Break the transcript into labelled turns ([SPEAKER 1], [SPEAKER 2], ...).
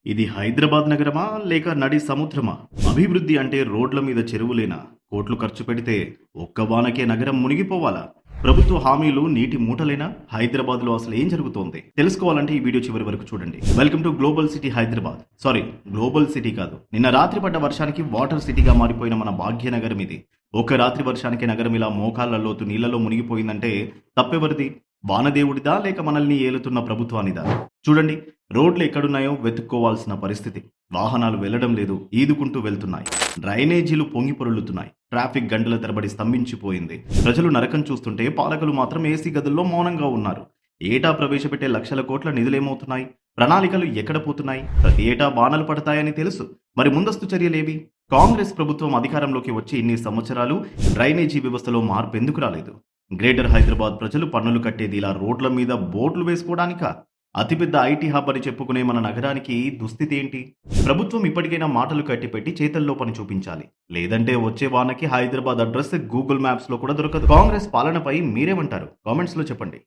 [SPEAKER 1] ఇది హైదరాబాద్ నగరమా లేక నడి సముద్రమా? అభివృద్ధి అంటే రోడ్ల మీద చెరువులేనా? కోట్లు ఖర్చు పెడితే ఒక్క వానకే నగరం మునిగిపోవాలా? ప్రభుత్వ హామీలు నీటి మూటలేనా? హైదరాబాద్ లో అసలు ఏం జరుగుతోంది తెలుసుకోవాలంటే ఈ వీడియో చివరి వరకు చూడండి. Welcome to global city Hyderabad. Sorry, global city కాదు, నిన్న రాత్రి పడ్డ వర్షానికి వాటర్ సిటీగా మారిపోయిన మన భాగ్యనగరం ఇది. ఒక రాత్రి వర్షానికి నగరం ఇలా మోకాళ్ల లోతు నీళ్లలో మునిగిపోయిందంటే తప్పెవరిది? వానదేవుడిదా లేక మనల్ని ఏలుతున్న ప్రభుత్వానిదా? చూడండి, రోడ్లు ఎక్కడున్నాయో వెతుక్కోవాల్సిన పరిస్థితి. వాహనాలు వెళ్లడం లేదు, ఈదుకుంటూ వెళ్తున్నాయి. డ్రైనేజీలు పొంగి పొరులుతున్నాయి. ట్రాఫిక్ గంటల తరబడి స్తంభించిపోయింది. ప్రజలు నరకం చూస్తుంటే పాలకులు మాత్రం ఏసీ గదుల్లో మౌనంగా ఉన్నారు. ఏటా ప్రవేశపెట్టే లక్షల కోట్ల నిధులేమవుతున్నాయి? ప్రణాళికలు ఎక్కడ పోతున్నాయి? ప్రతి ఏటా బాణలు పడతాయని తెలుసు, మరి ముందస్తు చర్యలేవి? కాంగ్రెస్ ప్రభుత్వం అధికారంలోకి వచ్చి ఇన్ని సంవత్సరాలు డ్రైనేజీ వ్యవస్థలో మార్పు ఎందుకు రాలేదు? గ్రేటర్ హైదరాబాద్ ప్రజలు పన్నులు కట్టేది ఇలా రోడ్ల మీద బోట్లు వేసుకోవడానికా? అతిపెద్ద ఐటీ హబ్ అని చెప్పుకునే మన నగరానికి దుస్థితి ఏంటి? ప్రభుత్వం ఇప్పటికైనా మాటలు కట్టిపెట్టి చేతల్లో పని చూపించాలి. లేదంటే వచ్చే వానకి హైదరాబాద్ అడ్రస్ గూగుల్ మ్యాప్స్ లో కూడా దొరకదు. కాంగ్రెస్ పాలనపై మీరేమంటారు? కామెంట్స్ లో చెప్పండి.